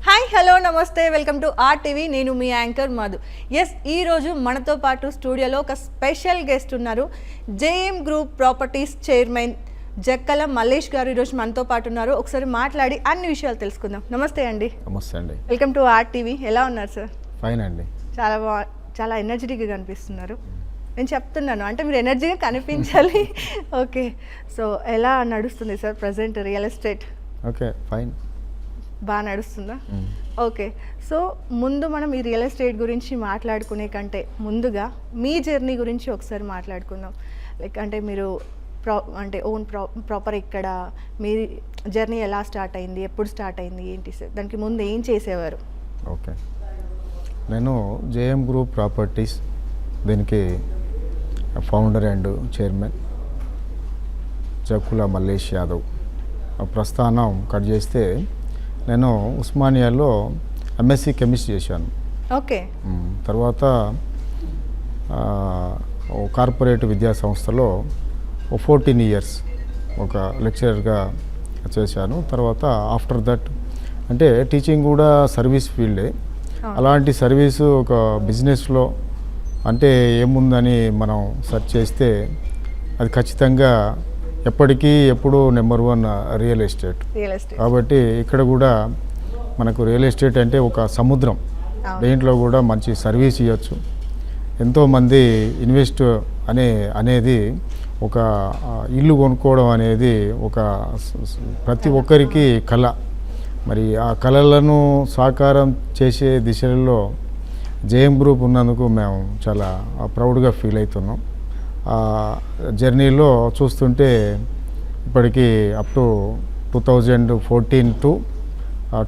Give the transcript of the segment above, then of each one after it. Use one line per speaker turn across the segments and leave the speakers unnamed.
Hi hello నమస్తే welcome to RTV నేను మీ anchor Madhu. ఈ రోజు మనతో పాటు స్టూడియోలో ఒక స్పెషల్ గెస్ట్ ఉన్నారు. JM group properties chairman Jakkala Mallesh గారు ఈరోజు మనతో పాటు ఉన్నారు. ఒకసారి మాట్లాడి అన్ని విషయాలు తెలుసుకుందాం. నమస్తే అండి.
నమస్తే అండి.
Welcome to RTV. ఎలా ఉన్నారు సార్?
ఫైన్ అండి.
చాలా ఎనర్జెటిక్గా కనిపిస్తున్నారు. నేను చెప్తున్నాను అంటే మీరు ఎనర్జీగా కనిపించాలి. ఓకే, సో ఎలా నడుస్తుంది sir present real estate?
Okay, fine,
బాగా నడుస్తుందా? ఓకే, సో ముందు మనం ఈ రియల్ ఎస్టేట్ గురించి మాట్లాడుకునే కంటే ముందుగా మీ జర్నీ గురించి ఒకసారి మాట్లాడుకుందాం. లైక్ అంటే మీరు ప్రాపర్ ఇక్కడ మీ జర్నీ ఎలా స్టార్ట్ అయింది, ఎప్పుడు స్టార్ట్ అయింది, ఏంటి సార్? దానికి ముందు ఏం చేసేవారు?
ఓకే, నేను జేఎం గ్రూప్ ప్రాపర్టీస్ దీనికి founder and chairman Jakkula Mallesh Yadav. ప్రస్థానం కట్ చేస్తే నేను ఉస్మానియాలో MSc కెమిస్ట్రీ చేశాను.
ఓకే,
తర్వాత కార్పొరేట్ విద్యా సంస్థలో 14 years ఒక లెక్చరర్గా చేశాను. తర్వాత ఆఫ్టర్ దట్ అంటే టీచింగ్ కూడా సర్వీస్ ఫీల్డే. అలాంటి సర్వీసు ఒక బిజినెస్లో అంటే ఏముందని మనం సెర్చ్ చేస్తే అది ఖచ్చితంగా ఎప్పటికీ ఎప్పుడు నెంబర్ 1 రియల్ ఎస్టేట్. కాబట్టి ఇక్కడ కూడా మనకు రియల్ ఎస్టేట్ అంటే ఒక సముద్రం. దేంట్లో కూడా మంచి సర్వీస్ ఇవ్వచ్చు. ఎంతోమంది ఇన్వెస్ట్ అనేది ఒక ఇల్లు కొనుక్కోవడం అనేది ఒక ప్రతి ఒక్కరికి కళ. మరి ఆ కళలను సాకారం చేసే దిశలో జేఎం గ్రూప్ ఉన్నందుకు మేము చాలా ప్రౌడ్గా ఫీల్ అవుతున్నాం. జర్నీలో చూస్తుంటే ఇప్పటికీ అప్ టు 2014 to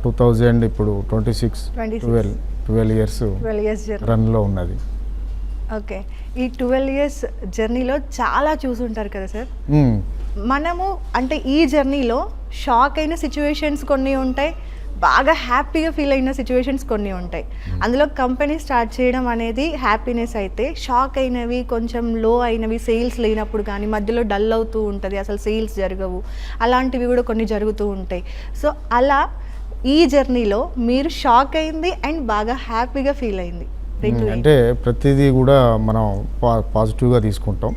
2000 ఇప్పుడు 12 years రన్లో ఉన్నది.
ఓకే, ఈ 12 years జర్నీలో చాలా చూసుంటారు కదా సార్. మనము అంటే ఈ జర్నీలో షాక్ అయిన సిచ్యువేషన్స్ కొన్ని ఉంటాయి, బాగా హ్యాపీగా ఫీల్ అయిన సిచ్యువేషన్స్ కొన్ని ఉంటాయి. అందులో కంపెనీ స్టార్ట్ చేయడం అనేది హ్యాపీనెస్ అయితే, షాక్ అయినవి కొంచెం లో అయినవి సేల్స్ లేనప్పుడు కానీ మధ్యలో డల్ అవుతూ ఉంటుంది, అసలు సేల్స్ జరగవు, అలాంటివి కూడా కొన్ని జరుగుతూ ఉంటాయి. సో అలా ఈ జర్నీలో మీరు షాక్ అయింది అండ్ బాగా హ్యాపీగా ఫీల్ అయింది
అంటే ప్రతిదీ కూడా మనం పాజిటివ్గా తీసుకుంటాం.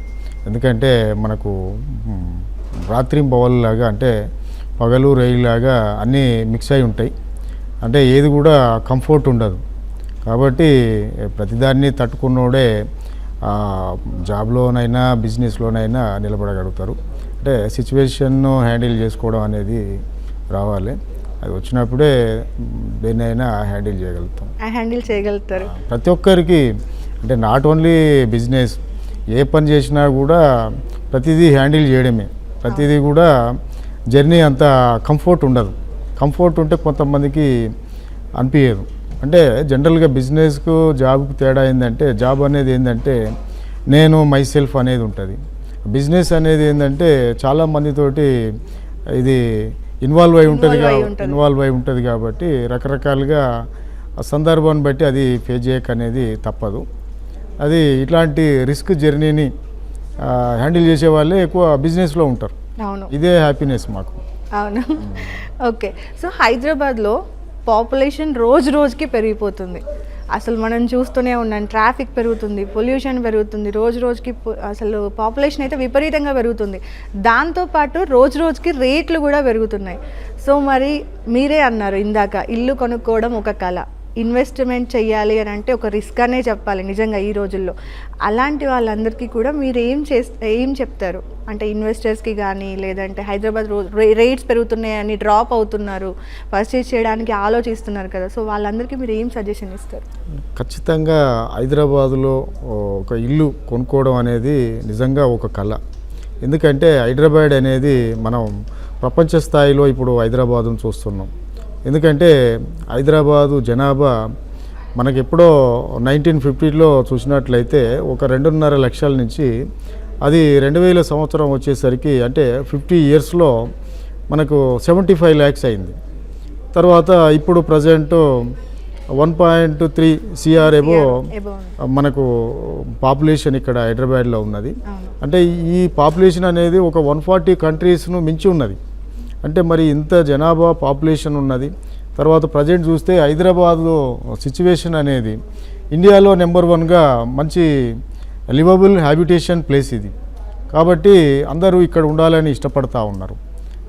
ఎందుకంటే మనకు రాత్రింబవళ్ళలాగా అంటే పగలు రైలులాగా అన్నీ మిక్స్ అయి ఉంటాయి. అంటే ఏది కూడా కంఫర్ట్ ఉండదు. కాబట్టి ప్రతిదాన్ని తట్టుకున్నోడే జాబ్లోనైనా బిజినెస్లోనైనా నిలబడగలుగుతారు. అంటే సిచ్యువేషన్ను హ్యాండిల్ చేసుకోవడం అనేది రావాలి. అది వచ్చినప్పుడే దేన్నైనా హ్యాండిల్ చేయగలుగుతారు. ప్రతి ఒక్కరికి అంటే నాట్ ఓన్లీ బిజినెస్, ఏ పని చేసినా కూడా ప్రతిదీ హ్యాండిల్ చేయడమే. ప్రతిదీ కూడా జర్నీ అంత కంఫర్ట్ ఉండదు. కంఫర్ట్ ఉంటే కొంతమందికి అనిపించదు. అంటే జనరల్గా బిజినెస్కు జాబ్కు తేడా ఏంటంటే, జాబ్ అనేది ఏంటంటే నేను మైసెల్ఫ్ అనేది ఉంటుంది. బిజినెస్ అనేది ఏంటంటే చాలామందితోటి ఇది ఇన్వాల్వ్ అయి ఉంటుంది కాబట్టి రకరకాలుగా సందర్భాన్ని బట్టి అది ఫేస్ చేయక అనేది తప్పదు. అది ఇట్లాంటి రిస్క్ జర్నీని హ్యాండిల్ చేసే వాళ్ళే ఎక్కువ బిజినెస్లో ఉంటారు. ఇదే హ్యాపీనెస్ మాకు.
అవును. ఓకే, సో హైదరాబాద్లో పాపులేషన్ రోజుకి పెరిగిపోతుంది. అసలు మనం చూస్తూనే ఉన్నాం, ట్రాఫిక్ పెరుగుతుంది, పొల్యూషన్ పెరుగుతుంది, రోజుకి అసలు పాపులేషన్ అయితే విపరీతంగా పెరుగుతుంది. దాంతోపాటు రోజుకి రేట్లు కూడా పెరుగుతున్నాయి. సో మరి మీరే అన్నారు ఇందాక, ఇల్లు కొనుక్కోవడం ఒక కళ, ఇన్వెస్ట్మెంట్ చేయాలి అని అంటే ఒక రిస్క్ అనే చెప్పాలి నిజంగా ఈ రోజుల్లో. అలాంటి వాళ్ళందరికీ కూడా మీరు ఏం చెప్తారు? అంటే ఇన్వెస్టర్స్కి కానీ, లేదంటే హైదరాబాద్ రేట్స్ పెరుగుతున్నాయని డ్రాప్ అవుతున్నారు, పర్చేజ్ చేయడానికి ఆలోచిస్తున్నారు కదా, సో వాళ్ళందరికీ మీరు ఏం సజెషన్ ఇస్తారు?
ఖచ్చితంగా హైదరాబాదులో ఒక ఇల్లు కొనుక్కోవడం అనేది నిజంగా ఒక కళ. ఎందుకంటే హైదరాబాద్ అనేది మనం ప్రపంచ స్థాయిలో ఇప్పుడు హైదరాబాదును చూస్తున్నాం. ఎందుకంటే హైదరాబాదు జనాభా మనకి ఎప్పుడో 1950లో చూసినట్లయితే ఒక 2.5 లక్షల నుంచి అది 2000 సంవత్సరం వచ్చేసరికి అంటే 50 yearsలో మనకు 75 lakhs అయింది. తర్వాత ఇప్పుడు ప్రజెంట్ 1.3 CR ఏమో మనకు పాపులేషన్ ఇక్కడ హైదరాబాద్లో ఉన్నది. అంటే ఈ పాపులేషన్ అనేది ఒక 140 కంట్రీస్ను మించి ఉన్నది. అంటే మరి ఇంత జనాభా పాపులేషన్ ఉన్నది, తర్వాత ప్రజెంట్ చూస్తే హైదరాబాద్లో సిచ్యువేషన్ అనేది ఇండియాలో నెంబర్ 1గా మంచి లివబుల్ హ్యాబిటేషన్ ప్లేస్ ఇది. కాబట్టి అందరూ ఇక్కడ ఉండాలని ఇష్టపడతా ఉన్నారు.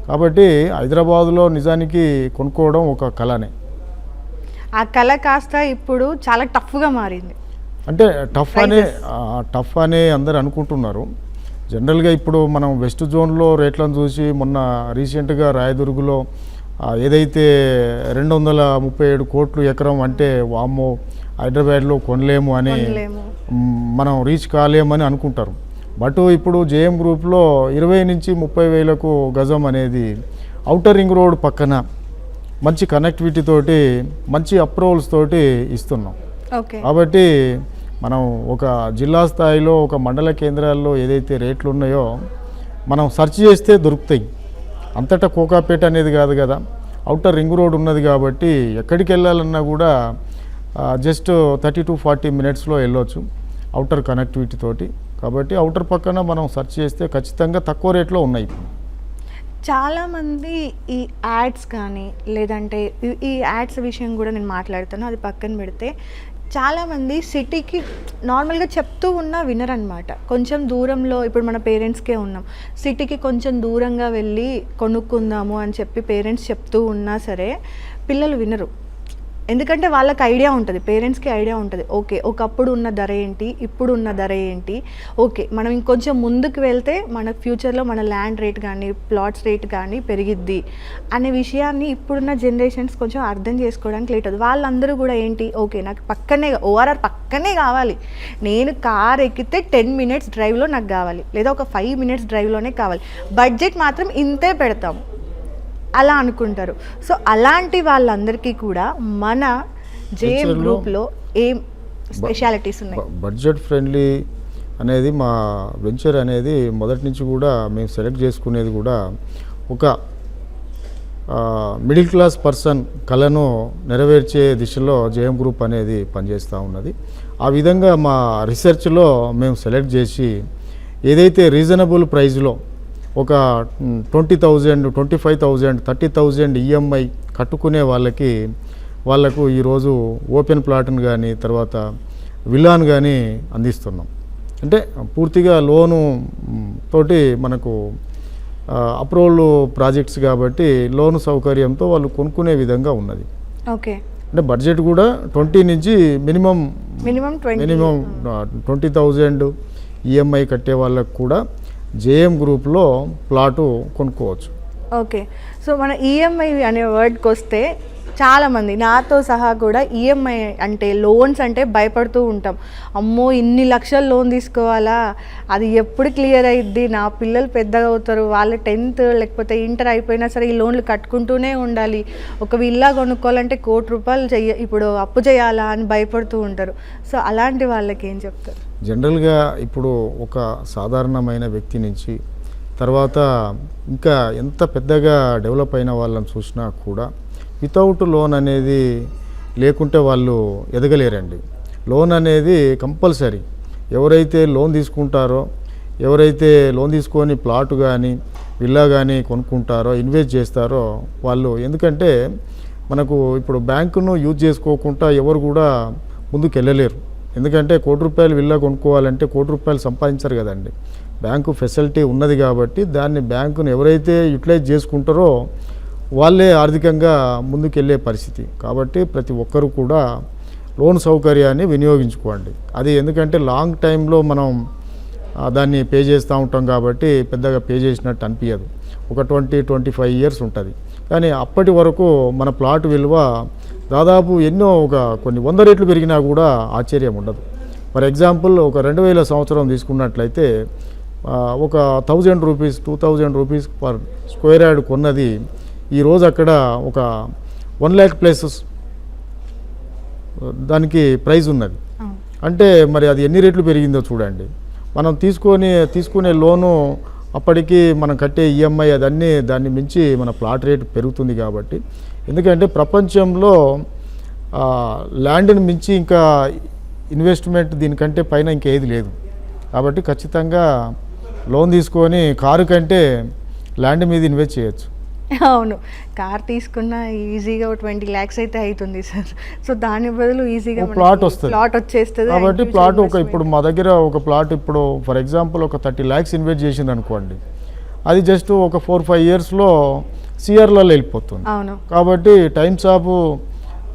కాబట్టి హైదరాబాదులో నిజానికి కొనుక్కోవడం ఒక కళనే.
ఆ కళ కాస్త ఇప్పుడు చాలా టఫ్గా మారింది.
అంటే టఫ్ అనే అందరు అనుకుంటున్నారు. జనరల్గా ఇప్పుడు మనం వెస్ట్ జోన్లో రేట్లను చూసి మొన్న రీసెంట్గా రాయదుర్గులో ఏదైతే 237 కోట్లు ఎకరం అంటే వామ్మో హైదరాబాద్లో కొనలేము అని మనం రీచ్ కాలేమని అనుకుంటారు. బట్ ఇప్పుడు జేఎం గ్రూప్లో 20 నుంచి 30 వేలకు గజం అనేది ఔటర్ రింగ్ రోడ్ పక్కన మంచి కనెక్టివిటీ తోటి మంచి అప్రూవల్స్ తోటి ఇస్తున్నాం. కాబట్టి మనం ఒక జిల్లా స్థాయిలో ఒక మండల కేంద్రాల్లో ఏదైతే రేట్లు ఉన్నాయో మనం సెర్చ్ చేస్తే దొరుకుతాయి. అంతటా కోకాపేట అనేది కాదు కదా, ఔటర్ రింగ్ రోడ్ ఉన్నది కాబట్టి ఎక్కడికి వెళ్ళాలన్నా కూడా జస్ట్ 30 to 40 మినిట్స్లో వెళ్ళొచ్చు ఔటర్ కనెక్టివిటీ తోటి. కాబట్టి ఔటర్ పక్కన మనం సెర్చ్ చేస్తే ఖచ్చితంగా తక్కువ రేట్లో ఉన్నాయి.
చాలామంది ఈ యాడ్స్ కానీ లేదంటే ఈ యాడ్స్ విషయం కూడా నేను మాట్లాడుతాను, అది పక్కన పెడితే చాలామంది సిటీకి నార్మల్గా చెప్తూ ఉన్నా వినరనమాట. కొంచెం దూరంలో ఇప్పుడు మన పేరెంట్స్కే ఉన్నాం, సిటీకి కొంచెం దూరంగా వెళ్ళి కొనుక్కుందాము అని చెప్పి పేరెంట్స్ చెప్తూ ఉన్నా సరే పిల్లలు వినరు. ఎందుకంటే వాళ్ళకి ఐడియా ఉంటుంది, పేరెంట్స్కి ఐడియా ఉంటుంది. ఓకే, ఒకప్పుడు ఉన్న ధర ఏంటి, ఇప్పుడు ఉన్న ధర ఏంటి, ఓకే మనం ఇంకొంచెం ముందుకు వెళ్తే మన ఫ్యూచర్లో మన ల్యాండ్ రేట్ కానీ ప్లాట్స్ రేట్ కానీ పెరిగిద్ది అనే విషయాన్ని ఇప్పుడున్న జనరేషన్స్ కొంచెం అర్థం చేసుకోవడానికి లేట్ అవుతుంది. వాళ్ళందరూ కూడా ఏంటి, ఓకే నాకు పక్కనే ఓఆర్ఆర్ పక్కనే కావాలి, నేను కార్ ఎక్కితే 10 minutes డ్రైవ్లో నాకు కావాలి, లేదా ఒక 5 minutes డ్రైవ్లోనే కావాలి, బడ్జెట్ మాత్రం ఇంతే పెడతాము అలా అనుకుంటారు. సో అలాంటి వాళ్ళందరికీ కూడా మన జేఎం గ్రూప్లో ఏం స్పెషాలిటీస్ ఉన్నాయి?
బడ్జెట్ ఫ్రెండ్లీ అనేది మా వెంచర్ అనేది మొదటి నుంచి కూడా మేము సెలెక్ట్ చేసుకునేది కూడా ఒక మిడిల్ క్లాస్ పర్సన్ కళను నెరవేర్చే దిశలో జేఎం గ్రూప్ అనేది పనిచేస్తూ ఉన్నది. ఆ విధంగా మా రీసెర్చ్లో మేము సెలెక్ట్ చేసి ఏదైతే రీజనబుల్ ప్రైస్లో ఒక 20,000, 25,000, 30,000 ఈఎంఐ కట్టుకునే వాళ్ళకు ఈరోజు ఓపెన్ ప్లాట్ను కానీ తర్వాత విల్లాను కానీ అందిస్తున్నాం. అంటే పూర్తిగా లోను తోటి మనకు అప్రూవల్ ప్రాజెక్ట్స్ కాబట్టి లోను సౌకర్యంతో వాళ్ళు కొనుక్కునే విధంగా ఉన్నది.
ఓకే,
అంటే బడ్జెట్ కూడా 20 నుంచి మినిమం 20,000 ఈఎంఐ కట్టే వాళ్ళకు కూడా జేఎం గ్రూప్లో ప్లాటు కొనుక్కోవచ్చు.
ఓకే, సో మన ఈఎంఐ అనే వర్డ్కి వస్తే చాలామంది నాతో సహా కూడా ఈఎంఐ అంటే లోన్స్ అంటే భయపడుతూ ఉంటాం. అమ్మో ఇన్ని లక్షలు లోన్ తీసుకోవాలా, అది ఎప్పుడు క్లియర్ అయ్యిద్ది, నా పిల్లలు పెద్దగా అవుతారు, వాళ్ళ 10th లేకపోతే ఇంటర్ అయిపోయినా సరే ఈ లోన్లు కట్టుకుంటూనే ఉండాలి, ఒక విల్లా కొనుక్కోవాలంటే ₹1,00,00,000 ఇప్పుడు అప్పు చేయాలా అని భయపడుతూ ఉంటారు. సో అలాంటి వాళ్ళకి ఏం చెప్తారు?
జనరల్గా ఇప్పుడు ఒక సాధారణమైన వ్యక్తి నుంచి తర్వాత ఇంకా ఎంత పెద్దగా డెవలప్ అయిన వాళ్ళని చూసినా కూడా వితౌట్ లోన్ అనేది లేకుంటే వాళ్ళు ఎదగలేరండి. లోన్ అనేది కంపల్సరీ. ఎవరైతే లోన్ తీసుకుంటారో, ఎవరైతే లోన్ తీసుకొని ప్లాట్ కానీ విల్లా కానీ కొనుక్కుంటారో, ఇన్వెస్ట్ చేస్తారో వాళ్ళు, ఎందుకంటే మనకు ఇప్పుడు బ్యాంకును యూజ్ చేసుకోకుండా ఎవరు కూడా ముందుకు వెళ్ళలేరు. ఎందుకంటే ₹1,00,00,000 విల్లా కొనుక్కోవాలంటే ₹1,00,00,000 సంపాదించారు కదండి. బ్యాంకు ఫెసిలిటీ ఉన్నది కాబట్టి దాన్ని బ్యాంకును ఎవరైతే యూటిలైజ్ చేసుకుంటారో వాళ్ళే ఆర్థికంగా ముందుకెళ్ళే పరిస్థితి. కాబట్టి ప్రతి ఒక్కరూ కూడా లోన్ సౌకర్యాన్ని వినియోగించుకోండి. అది ఎందుకంటే లాంగ్ టైంలో మనం దాన్ని పే చేస్తూ ఉంటాం కాబట్టి పెద్దగా పే చేసినట్టు అనిపించదు. ఒక 20-25 years ఉంటుంది. కానీ అప్పటి వరకు మన ప్లాట్ విలువ దాదాపు కొన్ని 100 రెట్లు పెరిగినా కూడా ఆశ్చర్యం ఉండదు. ఫర్ ఎగ్జాంపుల్ ఒక 2000 సంవత్సరం తీసుకున్నట్లయితే ఒక ₹1,000, ₹2,000 పర్ స్క్వేర్ యార్డ్ కొన్నది ఈరోజు అక్కడ ఒక 1,00,000+ దానికి ప్రైస్ ఉన్నది. అంటే మరి అది ఎన్ని రెట్లు పెరిగిందో చూడండి. మనం తీసుకునే లోను అప్పటికి మనం కట్టే ఈఎంఐ దాన్ని మించి మన ప్లాట్ రేట్ పెరుగుతుంది. కాబట్టి ఎందుకంటే ప్రపంచంలో ల్యాండ్ని మించి ఇంకా ఇన్వెస్ట్మెంట్ దీనికంటే పైన ఇంకేది లేదు. కాబట్టి ఖచ్చితంగా లోన్ తీసుకొని కారు కంటే ల్యాండ్ మీద ఇన్వెస్ట్ చేయొచ్చు.
అవును, కార్ తీసుకున్న ఈజీగా 20 lakhs అయితే అవుతుంది సార్. సో దాని బదులు ఈజీగా
ప్లాట్ వస్తుంది,
ప్లాట్ వచ్చేస్తుంది.
కాబట్టి ప్లాట్ ఇప్పుడు మా దగ్గర ఒక ప్లాట్ ఇప్పుడు ఫర్ ఎగ్జాంపుల్ ఒక 30 lakhs ఇన్వెస్ట్ చేసింది అనుకోండి, అది జస్ట్ ఒక 4-5 yearsలో సిఆర్లలో వెళ్ళిపోతుంది.
అవును,
కాబట్టి టైమ్స్ ఆఫ్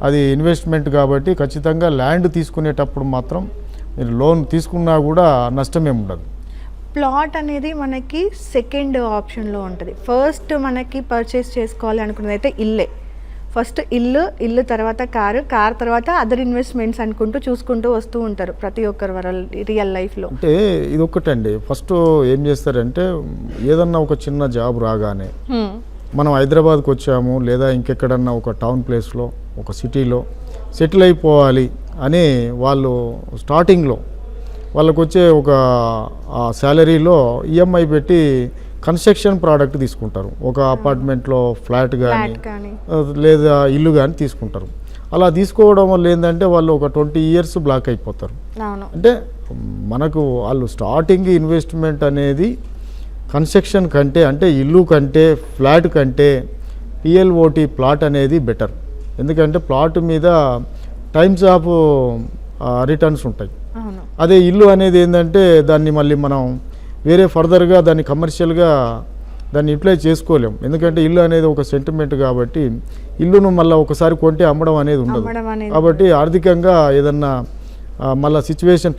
అది ఇన్వెస్ట్మెంట్ కాబట్టి ఖచ్చితంగా ల్యాండ్ తీసుకునేటప్పుడు మాత్రం మీరు లోన్ తీసుకున్నా కూడా నష్టమేమి ఉండదు.
ప్లాట్ అనేది మనకి సెకండ్ ఆప్షన్లో ఉంటుంది. ఫస్ట్ మనకి పర్చేస్ చేసుకోవాలి అనుకున్నది అయితే ఇల్లే. ఫస్ట్ ఇల్లు తర్వాత కార్ తర్వాత అదర్ ఇన్వెస్ట్మెంట్స్ అనుకుంటూ చూసుకుంటూ వస్తూ ఉంటారు ప్రతి ఒక్కరు రియల్ లైఫ్లో.
అంటే ఇది ఒక్కటండి, ఫస్ట్ ఏం చేస్తారంటే ఏదన్నా ఒక చిన్న జాబ్ రాగానే మనం హైదరాబాద్కి వచ్చాము లేదా ఇంకెక్కడన్నా ఒక టౌన్ ప్లేస్లో ఒక సిటీలో సెటిల్ అయిపోవాలి అని వాళ్ళు స్టార్టింగ్లో వాళ్ళకు వచ్చే ఒక శాలరీలో ఈఎంఐ పెట్టి కన్స్ట్రక్షన్ ప్రోడక్ట్ తీసుకుంటారు. ఒక అపార్ట్మెంట్లో ఫ్లాట్ కానీ లేదా ఇల్లు కానీ తీసుకుంటారు. అలా తీసుకోవడం వల్ల ఏంటంటే వాళ్ళు ఒక 20 years బ్లాక్ అయిపోతారు. అంటే మనకు వాళ్ళు స్టార్టింగ్ ఇన్వెస్ట్మెంట్ అనేది కన్స్ట్రక్షన్ కంటే అంటే ఇల్లు కంటే ఫ్లాట్ కంటే పిఎల్ఓటి ప్లాట్ అనేది బెటర్. ఎందుకంటే ప్లాట్ మీద టైమ్స్ ఆఫ్ రిటర్న్స్ ఉంటాయి. అదే ఇల్లు అనేది ఏంటంటే దాన్ని మళ్ళీ మనం వేరే ఫర్దర్గా దాన్ని కమర్షియల్గా దాన్ని యూటిలై చేసుకోలేం. ఎందుకంటే ఇల్లు అనేది ఒక సెంటిమెంట్ కాబట్టి ఇల్లును మళ్ళీ ఒకసారి కొంటే అమ్మడం అనేది ఉండదు. కాబట్టి ఆర్థికంగా ఏదన్నా మళ్ళీ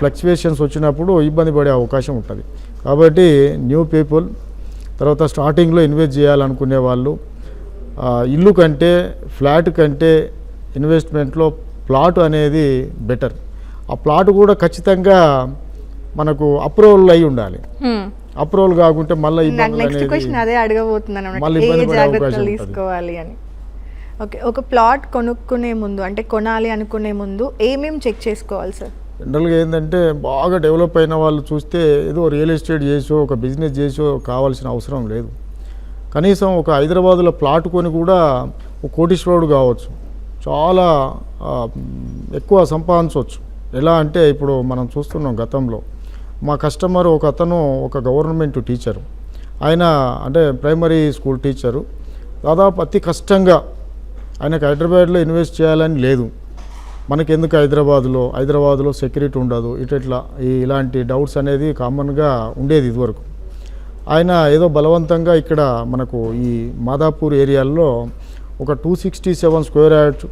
ఫ్లక్చువేషన్స్ వచ్చినప్పుడు ఇబ్బంది పడే అవకాశం ఉంటుంది. కాబట్టి న్యూ పీపుల్ తర్వాత స్టార్టింగ్లో ఇన్వెస్ట్ చేయాలనుకునే వాళ్ళు ఇల్లు కంటే ఫ్లాట్ కంటే ఇన్వెస్ట్మెంట్లో ప్లాట్ అనేది బెటర్. ఆ ప్లాట్ కూడా ఖచ్చితంగా మనకు అప్రూవల్ అయి ఉండాలి. అప్రూవల్ కాకుంటే మళ్ళీ
అదే అడగబోతున్నాను తీసుకోవాలి అని. ఓకే, ఒక ప్లాట్ కొనుక్కునే ముందు అంటే కొనాలి అనుకునే ముందు ఏమేమి చెక్ చేసుకోవాలి సార్?
జనరల్గా ఏంటంటే బాగా డెవలప్ అయిన వాళ్ళు చూస్తే ఏదో రియల్ ఎస్టేట్ చేసో ఒక బిజినెస్ చేసో కావాల్సిన అవసరం లేదు. కనీసం ఒక హైదరాబాద్లో ప్లాట్ కొని కూడా ఒక కోటీశ్వరుడు కావచ్చు, చాలా ఎక్కువ సంపాదించవచ్చు. ఎలా అంటే ఇప్పుడు మనం చూస్తున్నాం, గతంలో మా కస్టమర్ ఒక అతను ఒక గవర్నమెంట్ టీచరు, ఆయన అంటే ప్రైమరీ స్కూల్ టీచరు. దాదాపు అతి కష్టంగా ఆయనకు హైదరాబాద్లో ఇన్వెస్ట్ చేయాలని లేదు. మనకెందుకు హైదరాబాద్లో సెక్యూరిటీ ఉండదు, ఇట్లా ఇలాంటి డౌట్స్ అనేది కామన్గా ఉండేది ఇదివరకు. ఆయన ఏదో బలవంతంగా ఇక్కడ మనకు ఈ మాదాపూర్ ఏరియాలో ఒక 267 square yards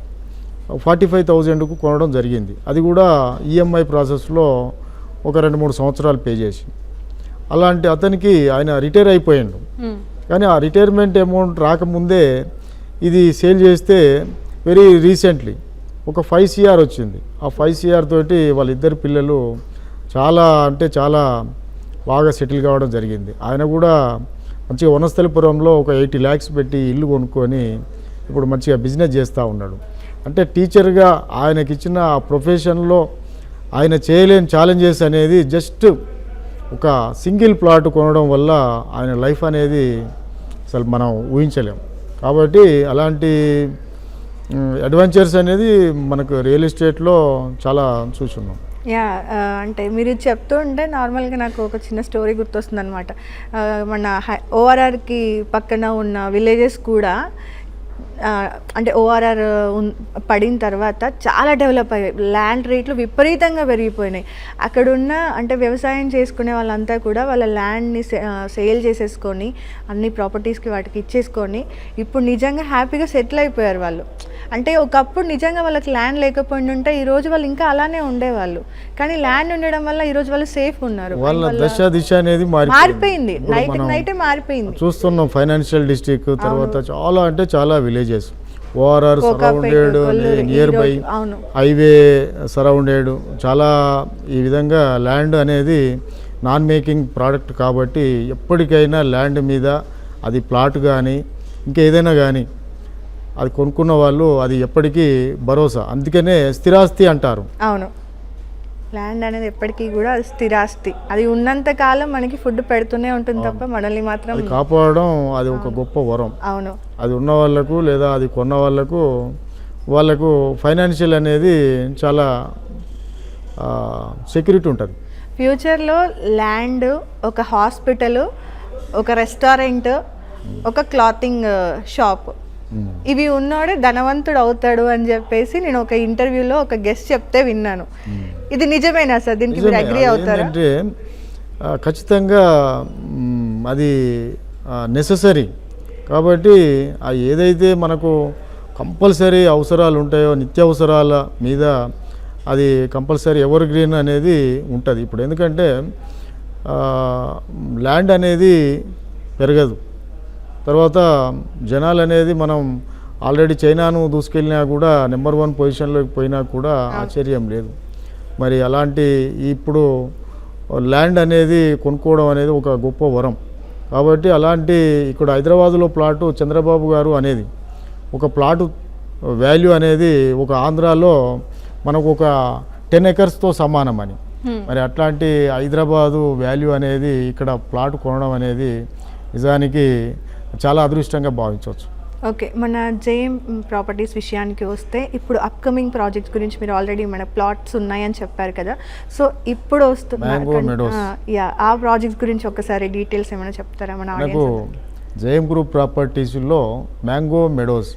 45,000కు కొనడం జరిగింది. అది కూడా ఈఎంఐ ప్రాసెస్లో ఒక 2-3 సంవత్సరాలు పే చేసి. అలాంటి అతనికి ఆయన రిటైర్ అయిపోయాడు. కానీ ఆ రిటైర్మెంట్ అమౌంట్ రాకముందే ఇది సేల్ చేస్తే వెరీ రీసెంట్లీ ఒక 5 CR వచ్చింది. ఆ 5 CR తోటి వాళ్ళిద్దరు పిల్లలు చాలా బాగా సెటిల్ కావడం జరిగింది. ఆయన కూడా మంచిగా వనస్థలిపురంలో ఒక 80 lakhs పెట్టి ఇల్లు కొనుక్కొని ఇప్పుడు మంచిగా బిజినెస్ చేస్తూ ఉన్నాడు. అంటే టీచర్గా ఆయనకిచ్చిన ఆ ప్రొఫెషన్లో ఆయన చేయలేని ఛాలెంజెస్ అనేది జస్ట్ ఒక సింగిల్ ప్లాట్ కొనడం వల్ల ఆయన లైఫ్ అనేది అసలు మనం ఊహించలేం. కాబట్టి అలాంటి అడ్వెంచర్స్ అనేది మనకు రియల్ ఎస్టేట్లో చాలా చూస్తున్నాం.
అంటే మీరు చెప్తూ ఉంటే నార్మల్గా నాకు ఒక చిన్న స్టోరీ గుర్తొస్తుంది అనమాట. మన ఓఆర్ఆర్కి పక్కన ఉన్న విలేజెస్ కూడా అంటే ఓఆర్ఆర్ పడిన తర్వాత చాలా డెవలప్ అయ్యాయి. ల్యాండ్ రేట్లు విపరీతంగా పెరిగిపోయినాయి. అక్కడున్న అంటే వ్యవసాయం చేసుకునే వాళ్ళంతా కూడా వాళ్ళ ల్యాండ్ని సేల్ చేసేసుకొని అన్ని ప్రాపర్టీస్కి వాటికి ఇచ్చేసుకొని ఇప్పుడు నిజంగా హ్యాపీగా సెటిల్ అయిపోయారు వాళ్ళు. అంటే ఒకప్పుడు నిజంగా వాళ్ళకి ల్యాండ్ లేకపోయింది ఉంటే ఈరోజు వాళ్ళు ఇంకా అలానే ఉండేవాళ్ళు. కానీ ల్యాండ్ ఉండడం వల్ల ఈరోజు వాళ్ళు సేఫ్ ఉన్నారు.
వాళ్ళ దిశ అనేది
మారిపోయింది, నైటే మారిపోయింది.
చూస్తున్నాం ఫైనాన్షియల్ డిస్ట్రిక్ట్ తర్వాత చాలా villages ORR surrounded, near by highway surrounded, చాలా ఈ విధంగా ల్యాండ్ అనేది నాన్ మేకింగ్ ప్రోడక్ట్ కాబట్టి ఎప్పటికైనా ల్యాండ్ మీద అది ప్లాట్ కానీ ఇంకేదైనా కానీ అది కొనుక్కున్న వాళ్ళు అది ఎప్పటికీ భరోసా. అందుకనే స్థిరాస్తి అంటారు.
అవును, ల్యాండ్ అనేది ఎప్పటికీ కూడా స్థిరాస్తి. అది ఉన్నంత కాలం మనకి ఫుడ్ పెడుతూనే ఉంటుంది తప్ప మనల్ని మాత్రం
కాపాడడం అది ఒక గొప్ప వరం.
అవును,
అది ఉన్న వాళ్ళకు లేదా అది కొన్న వాళ్ళకు ఫైనాన్షియల్ అనేది చాలా సెక్యూరిటీ ఉంటుంది.
ఫ్యూచర్లో ల్యాండ్, ఒక హాస్పిటల్, ఒక రెస్టారెంట్, ఒక క్లాతింగ్ షాప్. ఇవి ఉన్నోడే ధనవంతుడు అవుతాడు అని చెప్పేసి నేను ఒక ఇంటర్వ్యూలో ఒక గెస్ట్ చెప్తే విన్నాను. ఇది నిజమేనా సార్? దీనికి మీరు అగ్రీ అవుతారా?
అంటే ఖచ్చితంగా అది నెససరీ. కాబట్టి ఏదైతే మనకు కంపల్సరీ అవసరాలు ఉంటాయో నిత్యావసరాల మీద అది కంపల్సరీ ఎవర్ గ్రీన్ అనేది ఉంటుంది. ఇప్పుడు ఎందుకంటే ల్యాండ్ అనేది పెరగదు, తర్వాత జనాలు అనేది మనం ఆల్రెడీ చైనాను దూసుకెళ్ళినా కూడా నెంబర్ 1 పొజిషన్లోకి పోయినా కూడా ఆశ్చర్యం లేదు. మరి అలాంటి ఇప్పుడు ల్యాండ్ అనేది కొనుక్కోవడం అనేది ఒక గొప్ప వరం. కాబట్టి అలాంటి ఇక్కడ హైదరాబాదులో ప్లాటు చంద్రబాబు గారు అనేది ఒక ప్లాటు వాల్యూ అనేది ఒక ఆంధ్రాలో మనకు ఒక 10 ఎకర్స్తో సమానం అని. మరి అట్లాంటి హైదరాబాదు వాల్యూ అనేది ఇక్కడ ప్లాట్ కొనడం అనేది నిజానికి చాలా అదృష్టంగా భావించవచ్చు.
ఓకే, మన జేఎం ప్రాపర్టీస్ విషయానికి వస్తే ఇప్పుడు అప్కమింగ్ ప్రాజెక్ట్స్ గురించి మీరు ఆల్రెడీ మన ప్లాట్స్ ఉన్నాయని చెప్పారు కదా. సో ఇప్పుడు వస్తున్న ఆ ప్రాజెక్ట్స్ గురించి ఒకసారి డీటెయిల్స్ ఏమైనా చెప్తారా మన ఆడియన్స్?
జేఎం గ్రూప్ ప్రాపర్టీస్లో మ్యాంగో మెడోస్